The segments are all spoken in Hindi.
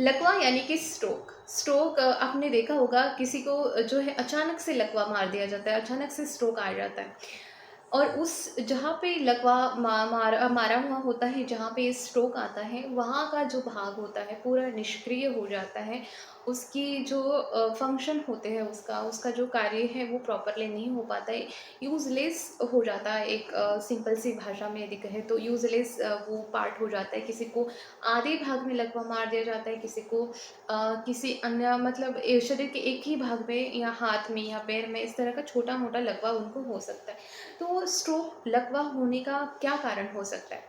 लकवा यानी कि स्ट्रोक। स्ट्रोक आपने देखा होगा किसी को जो है अचानक से लकवा मार दिया जाता है, अचानक से स्ट्रोक आ जाता है। और उस जहाँ पे लकवा मारा हुआ होता है, जहाँ पे स्ट्रोक आता है, वहाँ का जो भाग होता है पूरा निष्क्रिय हो जाता है। उसकी जो फंक्शन होते हैं, उसका उसका जो कार्य है वो प्रॉपरली नहीं हो पाता है, यूज़लेस हो जाता है। एक सिंपल सी भाषा में यदि कहें तो यूज़लेस वो पार्ट हो जाता है। किसी को आधे भाग में लकवा मार दिया जाता है, किसी को किसी अन्य मतलब शरीर के एक ही भाग में या हाथ में या पैर में इस तरह का छोटा-मोटा लकवा उनको हो सकता है। तो स्ट्रोक लकवा होने का क्या कारण हो सकता है?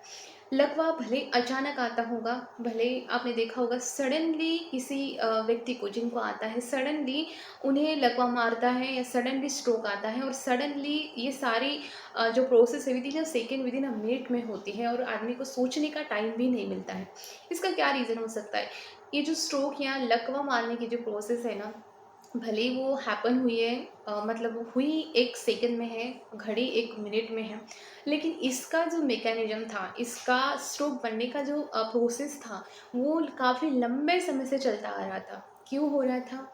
लकवा भले अचानक आता होगा, भले आपने देखा होगा सडनली किसी व्यक्ति को जिनको आता है, सडनली उन्हें लकवा मारता है या सडनली स्ट्रोक आता है और सडनली ये सारी जो प्रोसेस है within a second, within a minute में होती है और आदमी को सोचने का टाइम भी नहीं मिलता है। इसका क्या रीज़न हो सकता है? ये जो स्ट्रोक या लकवा मारने की जो प्रोसेस है ना, भले ही वो हैपन हुई है, मतलब वो हुई 1 सेकंड में है, घड़ी 1 मिनट में है, लेकिन इसका जो मैकेनिज़्म था, इसका स्ट्रोक बनने का जो प्रोसेस था, वो काफ़ी लंबे समय से चलता आ रहा था। क्यों हो रहा था?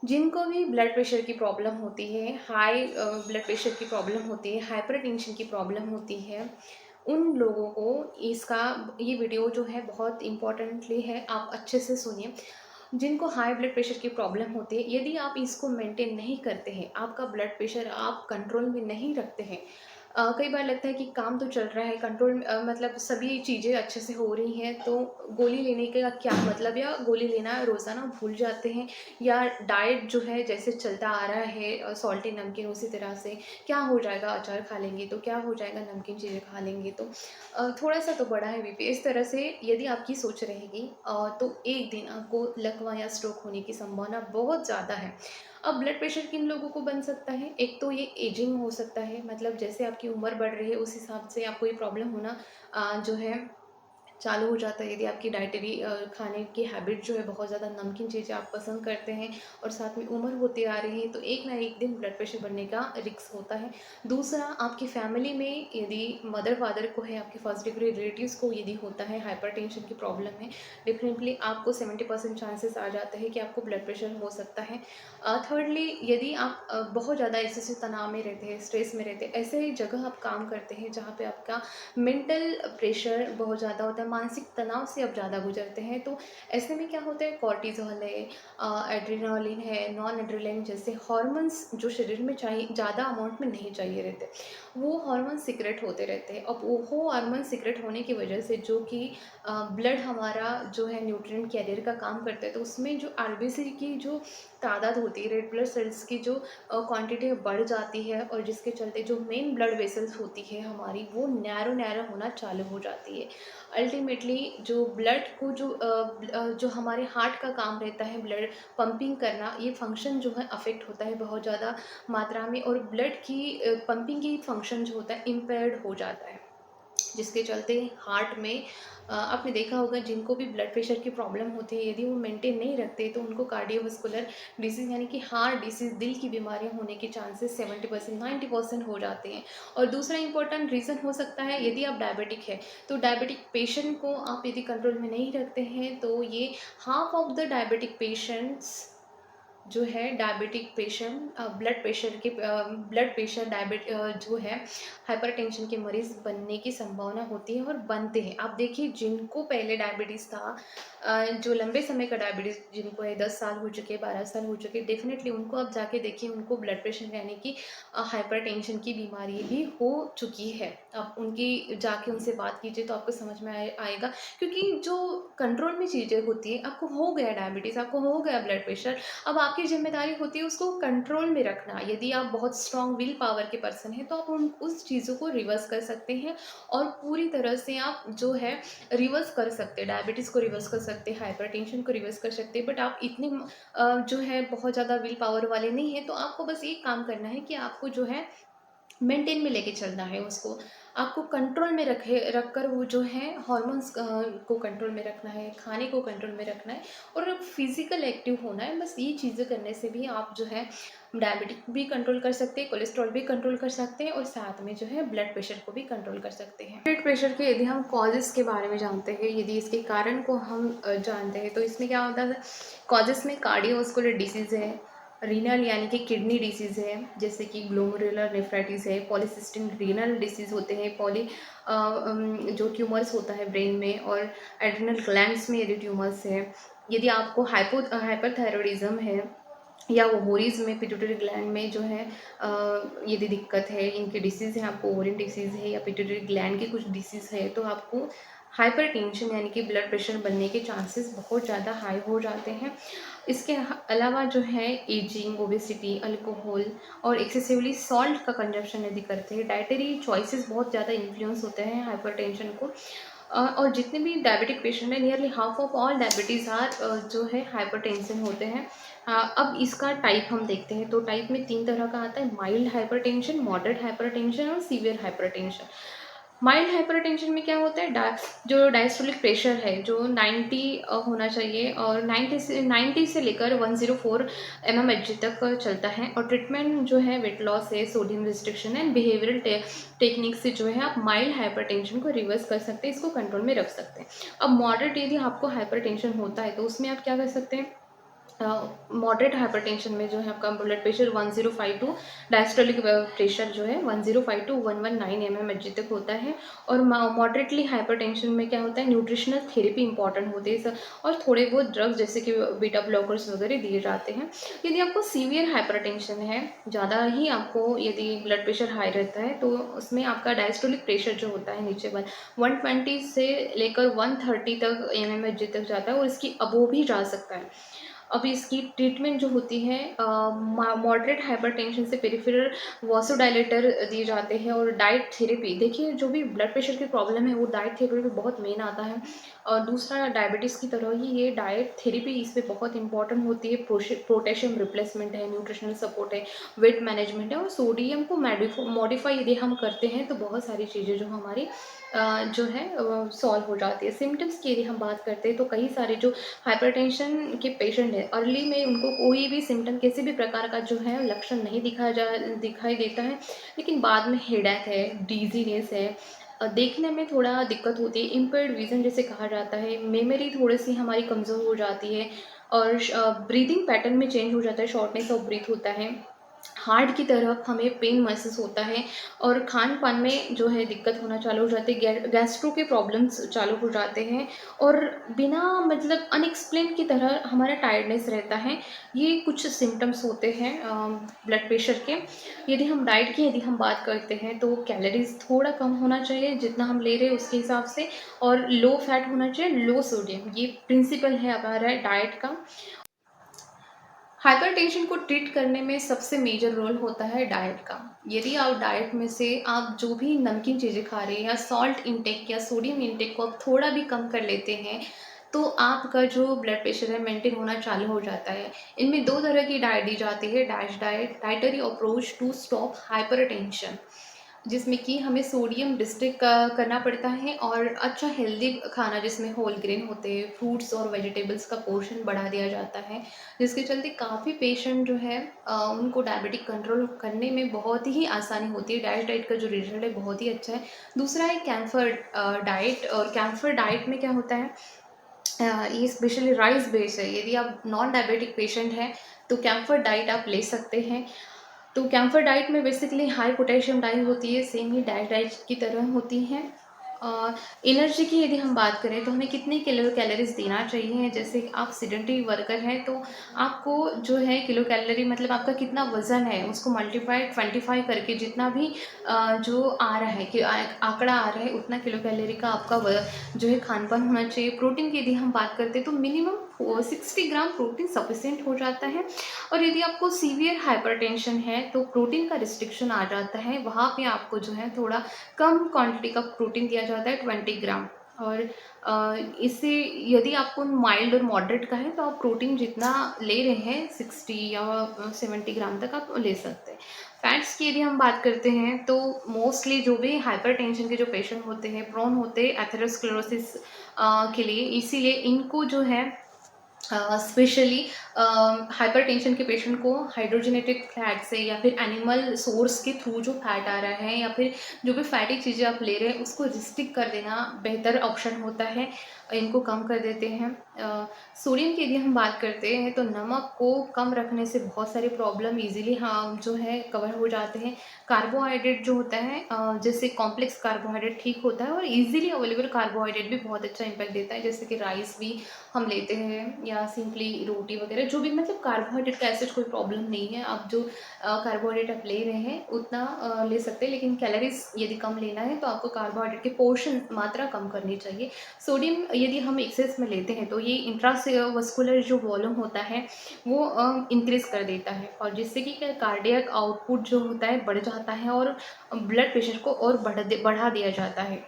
जिनको भी ब्लड प्रेशर की प्रॉब्लम होती है, हाई ब्लड प्रेशर की प्रॉब्लम होती है, हाइपरटेंशन की प्रॉब्लम होती है, उन लोगों को इसका ये वीडियो जो है बहुत इम्पोर्टेंटली है, आप अच्छे से सुनिए। जिनको हाई ब्लड प्रेशर की प्रॉब्लम होती है, यदि आप इसको मेंटेन नहीं करते हैं, आपका ब्लड प्रेशर आप कंट्रोल में नहीं रखते हैं, कई बार लगता है कि काम तो चल रहा है, कंट्रोल मतलब सभी चीज़ें अच्छे से हो रही हैं, तो गोली लेने का क्या मतलब, या गोली लेना रोज़ाना भूल जाते हैं, या डाइट जो है जैसे चलता आ रहा है सॉल्टी नमकीन उसी तरह से, क्या हो जाएगा अचार खा लेंगे तो, क्या हो जाएगा नमकीन चीज़ें खा लेंगे तो, थोड़ा सा तो बड़ा है बीपी, इस तरह से यदि आपकी सोच रहेगी तो एक दिन आपको लकवा या स्ट्रोक होने की संभावना बहुत ज़्यादा है। अब ब्लड प्रेशर किन लोगों को बन सकता है? एक तो ये एजिंग हो सकता है, मतलब जैसे आपकी उम्र बढ़ रही है उस हिसाब से आपको ये प्रॉब्लम होना जो है चालू हो जाता है। यदि आपकी डाइटरी खाने की हैबिट जो है बहुत ज़्यादा नमकीन चीज़ें आप पसंद करते हैं और साथ में उम्र होती आ रही है, तो एक ना एक दिन ब्लड प्रेशर बढ़ने का रिस्क होता है। दूसरा, आपकी फैमिली में यदि मदर फादर को है, आपके फर्स्ट डिग्री रिलेटिव्स को यदि होता है, हाइपरटेंशन की प्रॉब्लम है, डेफिनेटली आपको 70% चांसेस आ जाते हैं कि आपको ब्लड प्रेशर हो सकता है। थर्डली, यदि आप बहुत ज़्यादा ऐसे तनाव में रहते हैं, स्ट्रेस में रहते हैं, ऐसे जगह आप काम करते हैं जहाँ पे आपका मेंटल प्रेशर बहुत ज़्यादा होता है, मानसिक तनाव से आप ज़्यादा गुजरते हैं, तो ऐसे में क्या होता है, कॉर्टिज़ोल है, एड्रेनालिन है, नॉन एड्रेनालिन जैसे हॉर्मोन्स जो शरीर में चाहिए, ज़्यादा अमाउंट में नहीं चाहिए रहते, वो हार्मोन सीक्रेट होते रहते हैं। अब वो हार्मोन सीक्रेट होने की वजह से जो कि ब्लड हमारा जो है न्यूट्रिएंट कैरियर का काम करता है, तो उसमें जो आरबीसी की जो तादाद होती है, रेड ब्लड सेल्स की जो क्वांटिटी बढ़ जाती है, और जिसके चलते जो मेन ब्लड वेसल्स होती है हमारी, वो नैरो नैरो होना चालू हो जाती है। अल्टीमेटली जो ब्लड को जो हमारे हार्ट का काम रहता है ब्लड पंपिंग करना, ये फंक्शन जो है अफेक्ट होता है बहुत ज़्यादा मात्रा में, और ब्लड की पंपिंग की फंक्शन जो होता है इम्पेयर्ड हो जाता है, जिसके चलते हार्ट में आपने देखा होगा जिनको भी ब्लड प्रेशर की प्रॉब्लम होती है, यदि वो मेंटेन नहीं रखते तो उनको कार्डियोवास्कुलर डिसीज़ यानी कि हार्ट डिसीज़, दिल की बीमारियां होने के चांसेस 70% 90% हो जाते हैं। और दूसरा इंपॉर्टेंट रीज़न हो सकता है, यदि आप डायबिटिक है, तो डायबिटिक पेशेंट को आप यदि कंट्रोल में नहीं रखते हैं, तो ये half of the diabetic patients जो है, डायबिटिक पेशेंट ब्लड प्रेशर जो है हाइपरटेंशन के मरीज़ बनने की संभावना होती है और बनते हैं। आप देखिए जिनको पहले डायबिटीज़ था, जो लंबे समय का डायबिटीज़ जिनको है, 10 साल हो चुके, 12 साल हो चुके, डेफ़िनेटली उनको आप जाके देखिए, उनको ब्लड प्रेशर यानी कि हाइपरटेंशन की बीमारी भी हो चुकी है। आप उनकी जाके उनसे बात कीजिए तो आपको समझ में आएगा, क्योंकि जो कंट्रोल में चीज़ें होती हैं, आपको हो गया डायबिटीज़, आपको हो गया ब्लड प्रेशर, अब आपकी ज़िम्मेदारी होती है उसको कंट्रोल में रखना। यदि आप बहुत स्ट्रॉन्ग विल पावर के पर्सन हैं, तो आप उन उस चीज़ों को रिवर्स कर सकते हैं, और पूरी तरह से आप जो है रिवर्स कर सकते हैं, डायबिटीज़ को रिवर्स कर सकते हैं, हाइपरटेंशन को रिवर्स कर सकते हैं। बट आप इतने जो है बहुत ज़्यादा विल पावर वाले नहीं हैं, तो आपको बस एक काम करना है कि आपको जो है मेंटेन में लेके चलना है उसको। आपको कंट्रोल में रखकर वो जो है हॉर्मोन्स को कंट्रोल में रखना है, खाने को कंट्रोल में रखना है और फिज़िकल एक्टिव होना है। बस ये चीज़ें करने से भी आप जो है डायबिटिक भी कंट्रोल कर सकते हैं, कोलेस्ट्रॉल भी कंट्रोल कर सकते हैं और साथ में जो है ब्लड प्रेशर को भी कंट्रोल कर सकते हैं। ब्लड प्रेशर के यदि हम कॉजेज़ के बारे में जानते हैं, यदि इसके कारण को हम जानते हैं, तो इसमें क्या होता है, कॉजेज़ में कार्डियोवास्कुलर डिसीज़ है, रीनल यानी कि किडनी डिसीज़ है, जैसे कि ग्लोमेरुलर नेफ्राइटिस है, पॉलीसिस्टिक रीनल डिसीज़ होते हैं, जो ट्यूमर्स होता है ब्रेन में, और एड्रिनल ग्लैंड्स में यदि ट्यूमर्स है, यदि आपको हाइपरथायरॉयडिज्म है या ओवरीज में पिट्यूटरी ग्लैंड में जो है यदि दिक्कत है, इनके डिसीज़ है, आपको ओवरिन डिसीज़ है या पिट्यूटरी ग्लैंड की कुछ डिसीज़ है, तो आपको हाइपरटेंशन यानी कि ब्लड प्रेशर बनने के चांसेस बहुत ज़्यादा हाई हो जाते हैं। इसके अलावा जो है एजिंग, ओबेसिटी, अल्कोहल और एक्सेसिवली सॉल्ट का कंजप्शन यदि करते हैं, डाइटरी चॉइसेस बहुत ज़्यादा इन्फ्लुएंस होते हैं हाइपरटेंशन को। और जितने भी डायबिटिक पेशेंट हैं, nearly half of all diabetes are जो है हाइपरटेंशन होते हैं। अब इसका टाइप हम देखते हैं, तो टाइप में 3 तरह का आता है, माइल्ड हाइपरटेंशन, मॉडरेट हाइपरटेंशन और सीवियर हाइपरटेंशन। माइल्ड हाइपरटेंशन में क्या होता है, जो डायस्टोलिक प्रेशर है जो 90 होना चाहिए और 90 से लेकर 104 mmHg तक चलता है। और ट्रीटमेंट जो है वेट लॉस है, sodium restriction and behavioural technique से जो है आप माइल्ड हाइपरटेंशन को रिवर्स कर सकते हैं, इसको कंट्रोल में रख सकते हैं। अब मॉडरेट यदि आपको हाइपरटेंशन होता है तो उसमें आप क्या कर सकते हैं, मॉडरेट हाइपरटेंशन में जो है आपका blood pressure 105 to, diastolic pressure जो है 105 टू 119 mmHg तक होता है। और मॉडरेटली हाइपरटेंशन में क्या होता है, न्यूट्रिशनल थेरेपी इंपॉर्टेंट होती है सर, और थोड़े बहुत ड्रग्स जैसे कि बीटा ब्लॉकर्स वगैरह दिए जाते हैं। यदि आपको सीवियर हाइपरटेंशन है, ज़्यादा ही आपको यदि ब्लड प्रेशर हाई रहता है, तो उसमें आपका डायस्टोलिक प्रेशर जो होता है नीचे 120 से लेकर 130 तक mmHg तक जाता है और इसकी अबोव भी जा सकता है। अब इसकी ट्रीटमेंट जो होती है, मॉडरेट हाइपरटेंशन से पेरिफेरल वासोडाइलेटर दिए जाते हैं और डाइट थेरेपी। देखिए जो भी ब्लड प्रेशर की प्रॉब्लम है वो डाइट थेरेपी बहुत मेन आता है, और दूसरा डायबिटीज़ की तरह ही ये डाइट थेरेपी इस पर बहुत इंपॉर्टेंट होती है। पोटेशियम रिप्लेसमेंट है, न्यूट्रिशनल सपोर्ट है, वेट मैनेजमेंट है, और सोडियम को मॉडिफाई यदि हम करते हैं तो बहुत सारी चीज़ें जो हमारी जो है सॉल्व हो जाती है। सिम्टम्स की यदि हम बात करते हैं तो कई सारे जो हाइपरटेंशन के पेशेंट हैं, अर्ली में उनको कोई भी सिम्टम, किसी भी प्रकार का जो है लक्षण नहीं दिखाई देता है, लेकिन बाद में हेडेक है, डिजीनेस है, देखने में थोड़ा दिक्कत होती है, इम्पेयर्ड विजन जैसे कहा जाता है, मेमोरी थोड़ी सी हमारी कमज़ोर हो जाती है, और ब्रीदिंग पैटर्न में चेंज हो जाता है, शॉर्टनेस ऑफ ब्रीथ होता है, हार्ट की तरफ हमें पेन महसूस होता है, और खान पान में जो है दिक्कत होना चालू हो जाती है, गैस्ट्रो के प्रॉब्लम्स चालू हो जाते हैं, और बिना मतलब अनएक्सप्लेन की तरह हमारा टायर्डनेस रहता है। ये कुछ सिम्टम्स होते हैं ब्लड प्रेशर के। यदि हम बात करते हैं तो कैलोरीज थोड़ा कम होना चाहिए जितना हम ले रहे हैं उसके हिसाब से, और लो फैट होना चाहिए, लो सोडियम, ये प्रिंसिपल है हमारा डाइट का। हाइपरटेंशन को ट्रीट करने में सबसे मेजर रोल होता है डाइट का। यदि आप डाइट में से आप जो भी नमकीन चीज़ें खा रहे हैं या सॉल्ट इंटेक या सोडियम इंटेक को आप थोड़ा भी कम कर लेते हैं, तो आपका जो ब्लड प्रेशर है मेंटेन होना चालू हो जाता है। इनमें 2 तरह की डाइट दी जाती है, DASH diet, dietary approach to stop hypertension, जिसमें कि हमें सोडियम रिस्ट्रिक्ट करना पड़ता है, और अच्छा हेल्दी खाना जिसमें होल ग्रेन होते हैं, फ्रूट्स और वेजिटेबल्स का पोर्शन बढ़ा दिया जाता है, जिसके चलते काफ़ी पेशेंट जो है उनको डायबिटिक कंट्रोल करने में बहुत ही आसानी होती है। डैश डाइट का जो रिजल्ट है बहुत ही अच्छा है। दूसरा है कैम्फर डाइट, और कैम्फर डाइट में क्या होता है, ये स्पेशली राइस बेस्ड है। यदि आप नॉन डायबिटिक पेशेंट हैं तो कैम्फर डाइट आप ले सकते हैं। तो कैम्फर डाइट में बेसिकली हाई पोटेशियम डाइट होती है, सेम ही डाइट की तरह होती है। एनर्जी की यदि हम बात करें तो हमें कितने कैलोरीज देना चाहिए, जैसे कि आप सेडेंटरी वर्कर हैं तो आपको जो है किलो कैलोरी मतलब आपका कितना वज़न है उसको मल्टीप्लाई 25 करके जितना भी जो आ रहा है कि आंकड़ा आ रहा है उतना किलो कैलोरी का आपका जो है खान पान होना चाहिए। प्रोटीन की यदि हम बात करते हैं तो मिनिमम 60 ग्राम प्रोटीन सफिशिएंट हो जाता है। और यदि आपको सीवियर हाइपरटेंशन है तो प्रोटीन का रिस्ट्रिक्शन आ जाता है, वहाँ पे आपको जो है थोड़ा कम क्वांटिटी का प्रोटीन दिया जाता है, 20 ग्राम। और इससे यदि आपको माइल्ड और मॉडरेट का है तो आप प्रोटीन जितना ले रहे हैं 60 या 70 ग्राम तक आप ले सकते हैं। फैट्स की यदि हम बात करते हैं तो मोस्टली जो भी हाइपरटेंशन के जो पेशेंट होते हैं प्रोन होते हैं एथेरोस्क्लेरोसिस के लिए, इसीलिए इनको जो है स्पेशली हाइपरटेंशन के पेशेंट को हाइड्रोजनेटेड फैट से या फिर एनिमल सोर्स के थ्रू जो फैट आ रहा है या फिर जो भी फैटी चीज़ें आप ले रहे हैं उसको रिस्ट्रिक्ट कर देना बेहतर ऑप्शन होता है, इनको कम कर देते हैं। सोडियम की यदि हम बात करते हैं तो नमक को कम रखने से बहुत सारी प्रॉब्लम इजीली हाँ जो है कवर हो जाते हैं। कार्बोहाइड्रेट जो होता है जैसे कॉम्प्लेक्स कार्बोहाइड्रेट ठीक होता है और इजीली अवेलेबल कार्बोहाइड्रेट भी बहुत अच्छा इम्पैक्ट देता है, जैसे कि राइस भी हम लेते हैं या सिंपली रोटी वगैरह जो भी, मतलब कार्बोहाइड्रेट का ऐसे कोई प्रॉब्लम नहीं है। आप जो कार्बोहाइड्रेट आप ले रहे हैं उतना ले सकते हैं, लेकिन कैलोरीज यदि कम लेना है तो आपको कार्बोहाइड्रेट के पोर्शन मात्रा कम करनी चाहिए। सोडियम यदि हम एक्सेस में लेते हैं तो ये इंट्रावस्कुलर जो वॉल्यूम होता है वो इंक्रीज कर देता है और जिससे कि कार्डियक आउटपुट जो होता है बढ़ जाता है और ब्लड प्रेशर को और बढ़ा दिया जाता है।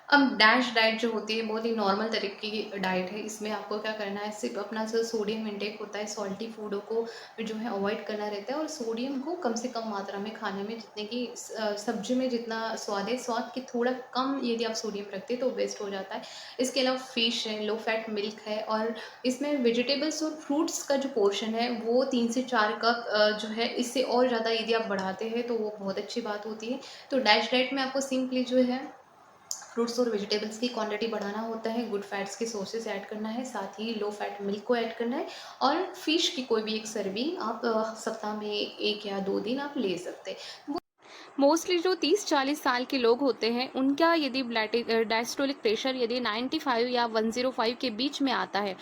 अब डैश डाइट जो होती है बहुत ही नॉर्मल तरीके की डाइट है। इसमें आपको क्या करना है, सिर्फ अपना जो सोडियम इंटेक होता है सॉल्टी फूडों को जो है अवॉइड करना रहता है और सोडियम को कम से कम मात्रा में खाने में, जितने की सब्जी में जितना स्वाद है स्वाद की थोड़ा कम यदि आप सोडियम रखते हैं तो वेस्ट हो जाता है। इसके अलावा फिश है, लो फैट मिल्क है और इसमें वेजिटेबल्स और फ्रूट्स का जो पोर्शन है वो 3 से 4 कप जो है, इससे और ज़्यादा यदि आप बढ़ाते हैं तो वो बहुत अच्छी बात होती है। तो डैश डाइट में आपको सिंपली जो है फ्रूट्स और वेजिटेबल्स की क्वांटिटी बढ़ाना होता है, गुड फैट्स के सोर्सेज ऐड करना है, साथ ही लो फैट मिल्क को ऐड करना है और फिश की कोई भी एक सर्विंग आप सप्ताह में 1 या 2 दिन आप ले सकते हैं। मोस्टली जो 30-40 साल के लोग होते हैं उनका यदि डायस्टोलिक प्रेशर यदि 95 या 105 के बीच में आता है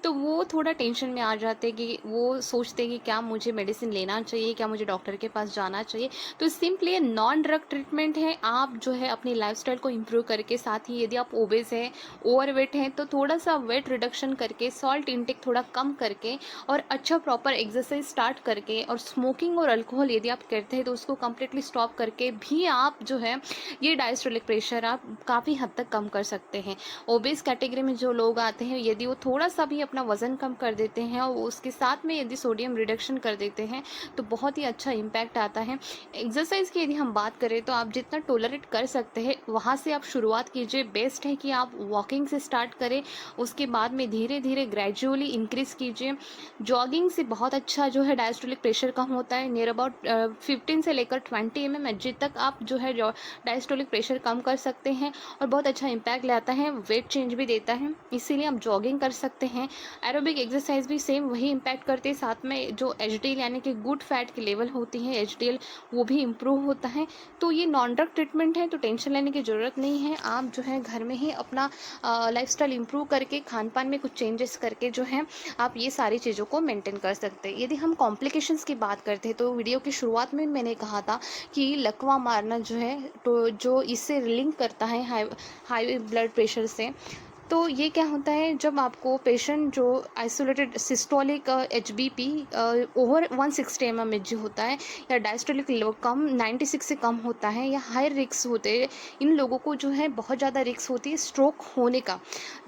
तो वो थोड़ा टेंशन में आ जाते हैं कि वो सोचते हैं कि क्या मुझे मेडिसिन लेना चाहिए, क्या मुझे डॉक्टर के पास जाना चाहिए। तो सिंपली नॉन ड्रग ट्रीटमेंट है, आप जो है अपनी लाइफस्टाइल को इम्प्रूव करके, साथ ही यदि आप ओबेस हैं, ओवरवेट हैं तो थोड़ा सा वेट रिडक्शन करके, सॉल्ट इंटेक थोड़ा कम करके और अच्छा प्रॉपर एक्सरसाइज स्टार्ट करके और स्मोकिंग और अल्कोहल यदि आप करते हैं तो उसको कम्प्लीटली स्टॉप करके भी आप जो है ये डायस्टोलिक प्रेशर आप काफ़ी हद तक कम कर सकते हैं। ओबेस कैटेगरी में जो लोग आते हैं यदि वो थोड़ा सा भी अपना वज़न कम कर देते हैं और उसके साथ में यदि सोडियम रिडक्शन कर देते हैं तो बहुत ही अच्छा इम्पैक्ट आता है। एक्सरसाइज की यदि हम बात करें तो आप जितना टोलरेट कर सकते हैं वहाँ से आप शुरुआत कीजिए। बेस्ट है कि आप वॉकिंग से स्टार्ट करें, उसके बाद में धीरे धीरे ग्रेजुअली इंक्रीज़ कीजिए। जॉगिंग से बहुत अच्छा जो है डायस्टोलिक प्रेशर कम होता है, नियर अबाउट 15 से लेकर 20 mm तक आप जो है डायस्टोलिक प्रेशर कम कर सकते हैं और बहुत अच्छा इम्पैक्ट लाता है, वेट चेंज भी देता है, इसीलिए आप जॉगिंग कर सकते हैं। एरोबिक एक्सरसाइज भी सेम वही इम्पैक्ट करते हैं, साथ में जो एचडीएल यानी कि गुड फैट की लेवल होती है एचडीएल वो भी इम्प्रूव होता है। तो ये नॉन ड्रग ट्रीटमेंट है तो टेंशन लेने की ज़रूरत नहीं है। आप जो है घर में ही अपना लाइफस्टाइल इम्प्रूव करके, खान पान में कुछ चेंजेस करके जो है आप ये सारी चीज़ों को मेंटेन कर सकते हैं। यदि हम कॉम्प्लिकेशंस की बात करते हैं तो वीडियो की शुरुआत में मैंने कहा था कि लकवा मारना जो है तो जो इससे लिंक करता है हाई ब्लड प्रेशर से। तो ये क्या होता है, जब आपको पेशेंट जो आइसोलेटेड सिस्टोलिक एचबीपी ओवर 160 mmHg होता है या डायस्टोलिक कम 96 से कम होता है या हाई रिक्स होते हैं, इन लोगों को जो है बहुत ज़्यादा रिक्स होती है स्ट्रोक होने का।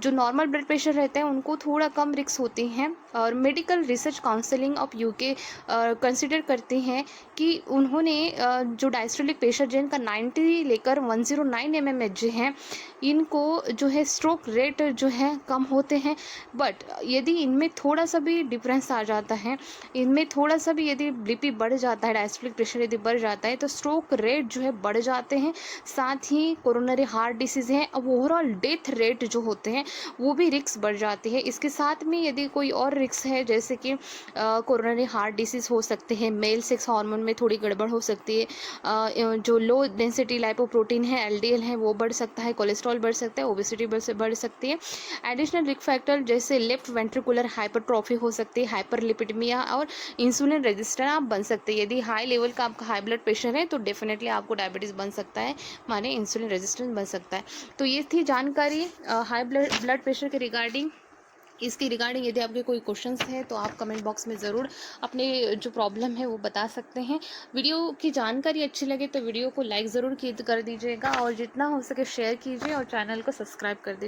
जो नॉर्मल ब्लड प्रेशर रहता है उनको थोड़ा कम रिक्स होती हैं और medical research counselling of UK consider करते हैं कि उन्होंने जो डायस्टोलिक प्रेशर जिनका 90 लेकर 109 mmHg है, इनको जो है स्ट्रोक रेट जो है कम होते हैं। बट यदि इनमें थोड़ा सा भी डिफरेंस आ जाता है, इनमें थोड़ा सा भी यदि बीपी बढ़ जाता है, डायस्टोलिक प्रेशर यदि बढ़ जाता है तो स्ट्रोक रेट जो है बढ़ जाते हैं। साथ ही कोरोनरी हार्ट डिसीज़ है, अब ओवरऑल डेथ रेट जो होते हैं वो भी रिक्स बढ़ जाती है। इसके साथ में यदि कोई और रिक्स है जैसे कि कोरोनरी हार्ट डिसीज़ हो सकते हैं, मेल सेक्स हार्मोन में थोड़ी गड़बड़ हो सकती है, जो लो डेंसिटी लाइपोप्रोटीन है एलडीएल है वो बढ़ सकता है, कोलेस्ट्रॉल बढ़ सकता है, ओबेसिटी बढ़ सकती है। एडिशनल रिस्क फैक्टर जैसे लेफ्ट वेंट्रिकुलर हाइपरट्रॉफी हो सकती है, हाइपरलिपिडेमिया और इंसुलिन रेजिस्टेंट आप बन सकते हैं। यदि हाई लेवल का आपका हाई ब्लड प्रेशर है तो डेफिनेटली आपको डायबिटीज़ बन सकता है, माने इंसुलिन रेजिस्टेंट बन सकता है। तो ये थी जानकारी हाई ब्लड प्रेशर के रिगार्डिंग। इसके रिगार्डिंग यदि आपके कोई क्वेश्चंस हैं तो आप कमेंट बॉक्स में ज़रूर अपने जो प्रॉब्लम है वो बता सकते हैं। वीडियो की जानकारी अच्छी लगे तो वीडियो को लाइक ज़रूर कर दीजिएगा और जितना हो सके शेयर कीजिए और चैनल को सब्सक्राइब कर दीजिए।